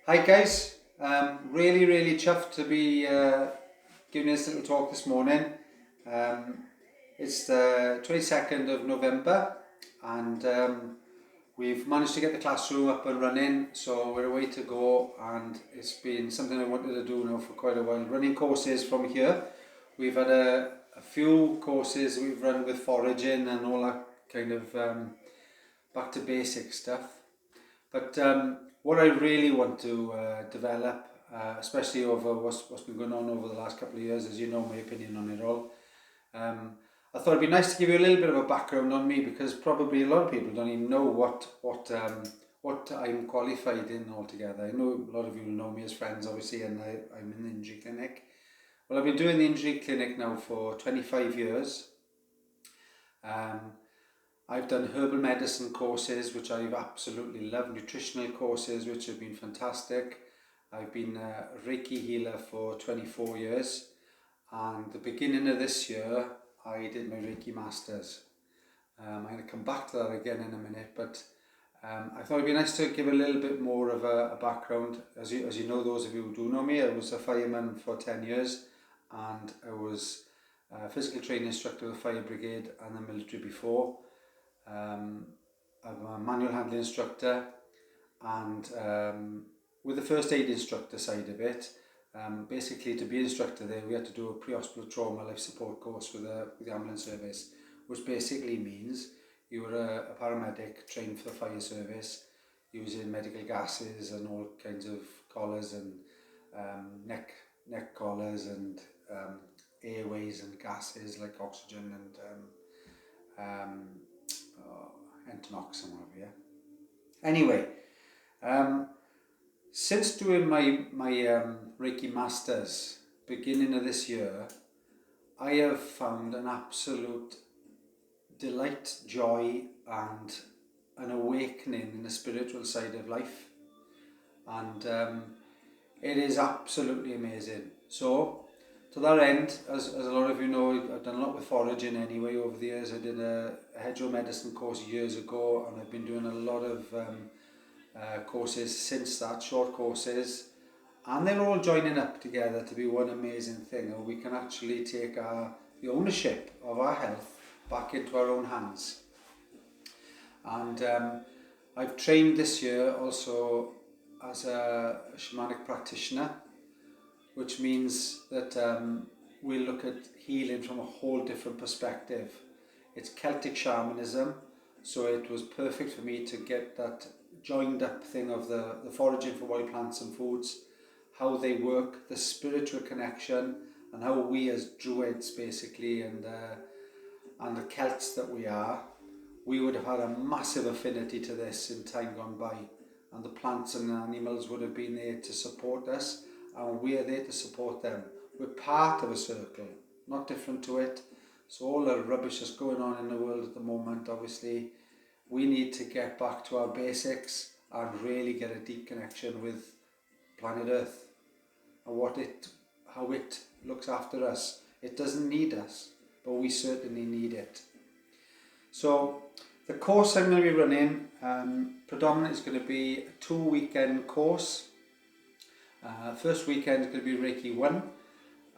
Hi guys, really chuffed to be giving this little talk this morning. Um, it's the 22nd of November and we've managed to get the classroom up and running, so we're away to go, and it's been something I wanted to do now for quite a while. Running courses from here. We've had a few courses we've run with foraging and all that kind of back to basic stuff. But what I really want to develop, especially over what's been going on over the last couple of years, as you know my opinion on it all, um, I thought it'd be nice to give you a little bit of a background on me, because probably a lot of people don't even know what I'm qualified in altogether. I know a lot of you know me as friends, obviously, and I'm in the injury clinic. Well, I've been doing the injury clinic now for 25 years. Um, I've done herbal medicine courses, which I've absolutely loved, nutritional courses, which have been fantastic. I've been a Reiki healer for 24 years, and the beginning of this year, I did my Reiki Masters. I'm going to come back to that again in a minute, but I thought it'd be nice to give a little bit more of a background. As you know, those of you who do know me, I was a fireman for 10 years, and I was a physical training instructor with the fire brigade and the military before. I'm a manual handling instructor, and with the first aid instructor side of it, basically to be an instructor there we had to do a pre-hospital trauma life support course with the ambulance service, which basically means you were a paramedic trained for the fire service, using medical gases and all kinds of collars and neck collars and airways and gases like oxygen and Entonox and whatever, yeah. Anyway, um, since doing my Reiki Masters beginning of this year, I have found an absolute delight, joy, and an awakening in the spiritual side of life, and it is absolutely amazing. So, to that end, as a lot of you know, I've done a lot with foraging anyway over the years. I did a hedgerow medicine course years ago, and I've been doing a lot of courses since that, short courses, and they're all joining up together to be one amazing thing, and we can actually take the ownership of our health back into our own hands. And I've trained this year also as a shamanic practitioner, which means that we look at healing from a whole different perspective. It's Celtic shamanism, so it was perfect for me to get that joined up thing of the foraging for wild plants and foods, how they work, the spiritual connection, and how we as druids basically and the Celts that we would have had a massive affinity to this in time gone by, and the plants and the animals would have been there to support us, and we're there to support them. We're part of a circle, not different to it. So all the rubbish that's going on in the world at the moment, obviously, we need to get back to our basics and really get a deep connection with planet Earth and how it looks after us. It doesn't need us, but we certainly need it. So the course I'm going to be running predominantly is going to be a 2-weekend course. First weekend is going to be Reiki 1,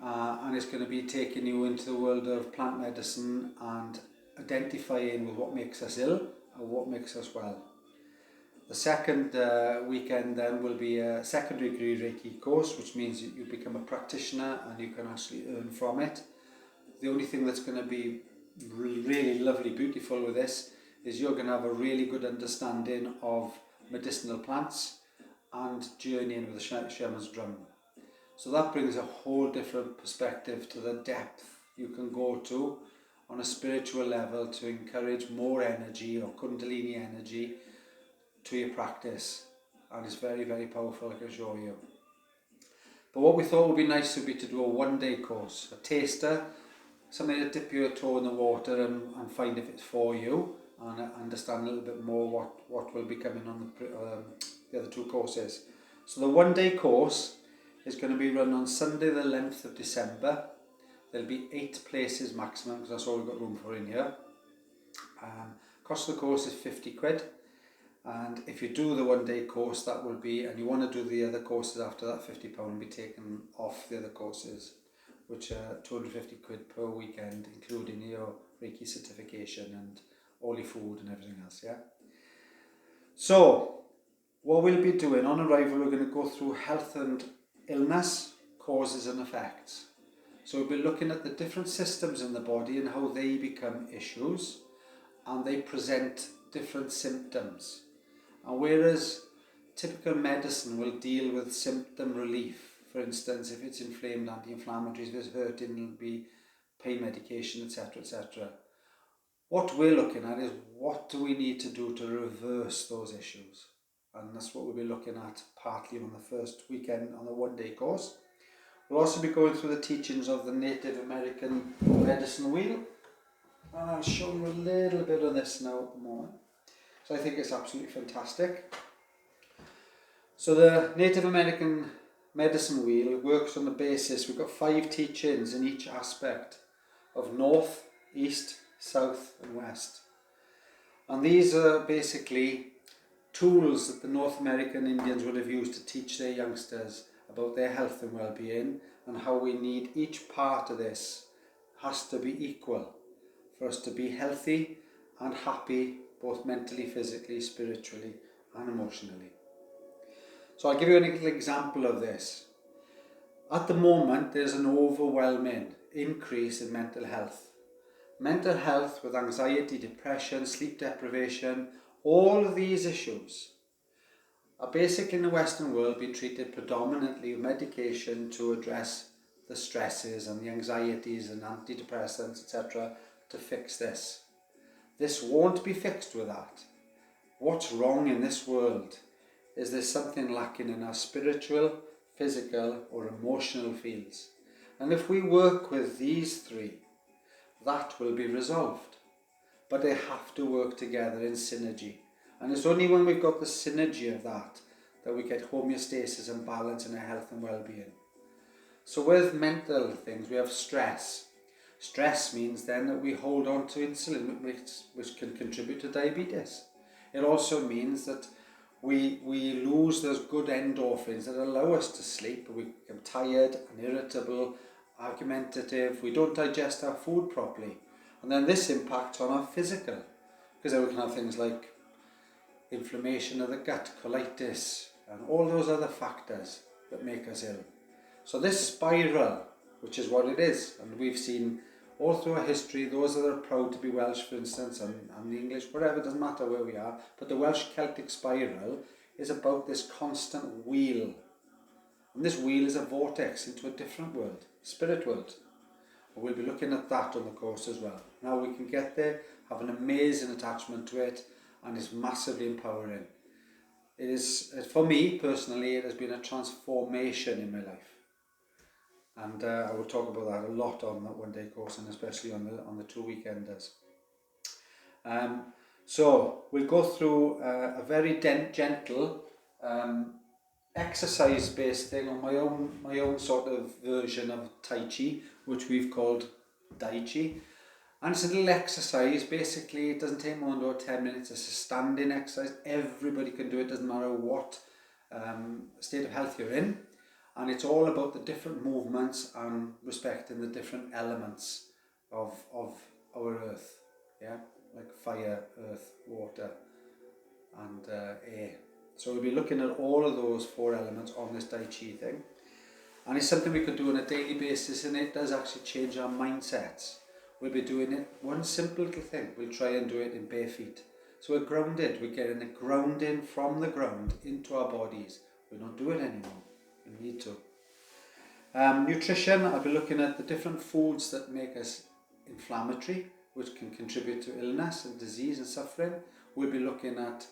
and it's going to be taking you into the world of plant medicine and identifying with what makes us ill and what makes us well. The second weekend then will be a secondary degree Reiki course, which means you become a practitioner and you can actually earn from it. The only thing that's going to be really lovely, beautiful with this is you're going to have a really good understanding of medicinal plants and journeying with the shaman's drum. So that brings a whole different perspective to the depth you can go to on a spiritual level to encourage more energy or kundalini energy to your practice, and it's very powerful, I can show you. But what we thought would be nice would be to do a 1-day course, a taster, something to dip your toe in the water and find if it's for you, and understand a little bit more what will be coming on the other 2 courses. So the 1-day course is going to be run on Sunday the 11th of December. There'll be 8 places maximum, because that's all we've got room for in here. Cost of the course is £50. And if you do the 1 day course, that will be, and you want to do the other courses after that, £50 will be taken off the other courses, which are 250 quid per weekend, including your Reiki certification and all your food and everything else, yeah? So, what we'll be doing on arrival, we're going to go through health and illness, causes and effects. So we'll be looking at the different systems in the body and how they become issues, and they present different symptoms. And whereas typical medicine will deal with symptom relief, for instance, if it's inflamed, anti-inflammatories, if it's hurting, it'll be pain medication, etc., etc. What we're looking at is what do we need to do to reverse those issues. And that's what we'll be looking at partly on the first weekend on the 1 day course. We'll also be going through the teachings of the Native American medicine wheel. And I'll show you a little bit of this now at the moment. So I think it's absolutely fantastic. So the Native American medicine wheel works on the basis, we've got 5 teachings in each aspect of north, east, south and west. And these are basically tools that the North American Indians would have used to teach their youngsters about their health and well-being, and how we need each part of this has to be equal for us to be healthy and happy, both mentally, physically, spiritually and emotionally. So I'll give you an example of this. At the moment, there's an overwhelming increase in mental health. Mental health with anxiety, depression, sleep deprivation, all of these issues are basically in the Western world being treated predominantly with medication to address the stresses and the anxieties and antidepressants, etc., to fix this. This won't be fixed with that. What's wrong in this world is there's something lacking in our spiritual, physical or emotional fields. And if we work with these 3, that will be resolved. But they have to work together in synergy. And it's only when we've got the synergy of that that we get homeostasis and balance in our health and well-being. So with mental things, we have stress. Stress means then that we hold on to insulin, which can contribute to diabetes. It also means that we lose those good endorphins that allow us to sleep. We become tired and irritable, argumentative, we don't digest our food properly. And then this impacts on our physical, because then we can have things like inflammation of the gut, colitis, and all those other factors that make us ill. So this spiral, which is what it is, and we've seen all through our history, those that are proud to be Welsh, for instance, and the English, whatever, it doesn't matter where we are, but the Welsh Celtic spiral is about this constant wheel. And this wheel is a vortex into a different world, spirit world. And we'll be looking at that on the course as well. Now we can get there, have an amazing attachment to it, and it's massively empowering. It is, for me personally, it has been a transformation in my life. And I will talk about that a lot on that 1 day course, and especially on the 2 weekenders. So we'll go through a very gentle exercise-based thing on my own sort of version of Tai Chi, which we've called Dai Chi. And it's a little exercise. Basically, it doesn't take more than 10 minutes. It's a standing exercise. Everybody can do it. Doesn't matter what state of health you're in. And it's all about the different movements and respecting the different elements of our earth. Yeah, like fire, earth, water, and air. So we'll be looking at all of those 4 elements on this Tai Chi thing. And it's something we could do on a daily basis, and it does actually change our mindsets. We'll be doing it, one simple little thing, we'll try and do it in bare feet. So we're grounded, we're getting a grounding from the ground into our bodies. We don't do it anymore, we need to. Nutrition, I'll be looking at the different foods that make us inflammatory, which can contribute to illness and disease and suffering. We'll be looking at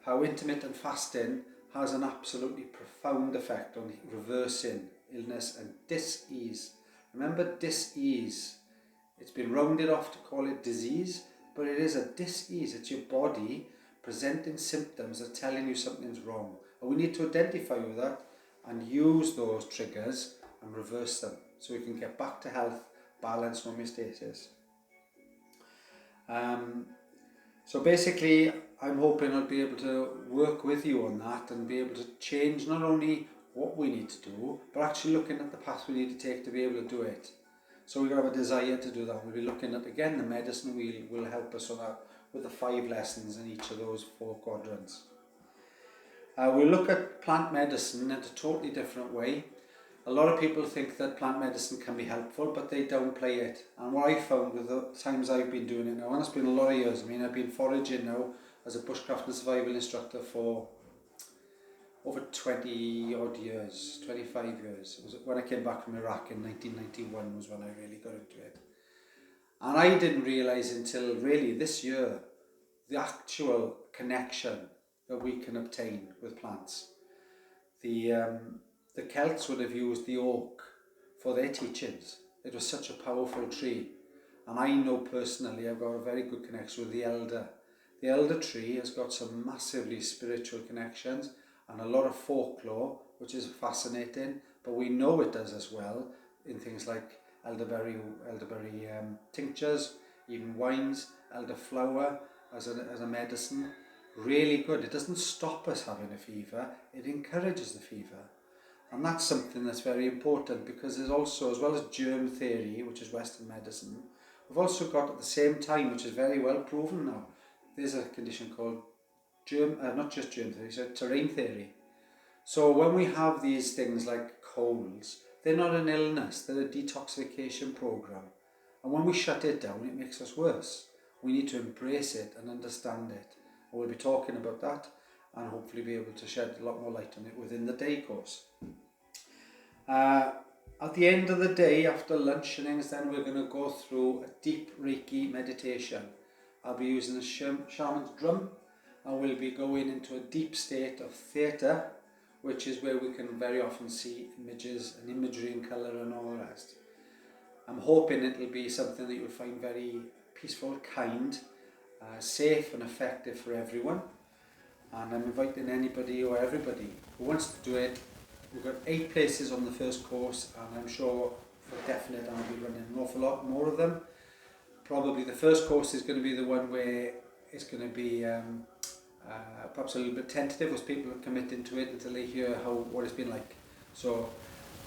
how intermittent fasting has an absolutely profound effect on reversing illness and dis-ease. Remember, dis-ease. It's been rounded off to call it disease, but it is a dis-ease. It's your body presenting symptoms that are telling you something's wrong. And we need to identify with that and use those triggers and reverse them so we can get back to health, balance, homeostasis. So basically, I'm hoping I'll be able to work with you on that and be able to change not only what we need to do, but actually looking at the path we need to take to be able to do it. So we're going to have a desire to do that. We'll be looking at, again, the medicine wheel will help us on that with the 5 lessons in each of those 4 quadrants. We'll look at plant medicine in a totally different way. A lot of people think that plant medicine can be helpful, but they downplay it. And what I found with the times I've been doing it now, and it's been a lot of years, I mean, I've been foraging now as a bushcraft and survival instructor for over 20 odd years, 25 years. It was when I came back from Iraq in 1991 was when I really got into it. And I didn't realise until really this year the actual connection that we can obtain with plants. The Celts would have used the oak for their teachings. It was such a powerful tree. And I know personally I've got a very good connection with the elder. The elder tree has got some massively spiritual connections and a lot of folklore, which is fascinating, but we know it does as well in things like elderberry tinctures, even wines, elderflower as a medicine. Really good. It doesn't stop us having a fever, it encourages the fever. And that's something that's very important, because there's also, as well as germ theory, which is Western medicine, we've also got at the same time, which is very well proven now, there's a condition called not just germ theory, so terrain theory. So when we have these things like colds, they're not an illness, they're a detoxification program. And when we shut it down, it makes us worse. We need to embrace it and understand it. And we'll be talking about that and hopefully be able to shed a lot more light on it within the day course. At the end of the day, after lunch and things, then we're going to go through a deep Reiki meditation. I'll be using a shaman's drum, and we'll be going into a deep state of theatre, which is where we can very often see images and imagery and colour and all the rest. I'm hoping it'll be something that you'll find very peaceful, kind, safe and effective for everyone. And I'm inviting anybody or everybody who wants to do it. We've got 8 places on the first course, and I'm sure for definite I'll be running an awful lot more of them. Probably the first course is going to be the one where it's going to be perhaps a little bit tentative as people are committing to it until they hear what it's been like. So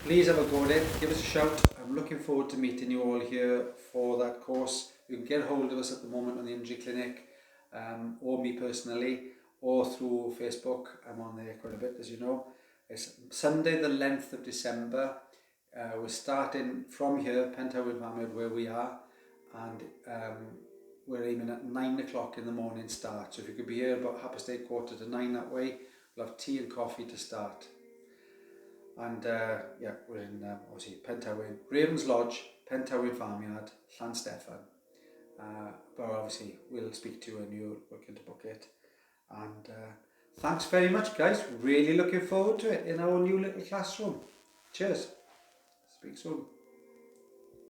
please have a go at it, give us a shout. I'm looking forward to meeting you all here for that course. You can get hold of us at the moment on the Injury Clinic, or me personally, or through Facebook. I'm on there quite a bit, as you know. It's Sunday the 11th of December. We're starting from here, Penthouse Vamid, where we are, and we're aiming at 9 o'clock in the morning start. So if you could be here about 8:45 that way, we'll have tea and coffee to start. And we're in obviously Penthouse, Ravens Lodge, Penthouse Farmyard, Llansteffan. But obviously we'll speak to you when you're looking to book it. And thanks very much, guys. Really looking forward to it in our new little classroom. Cheers. Speak soon.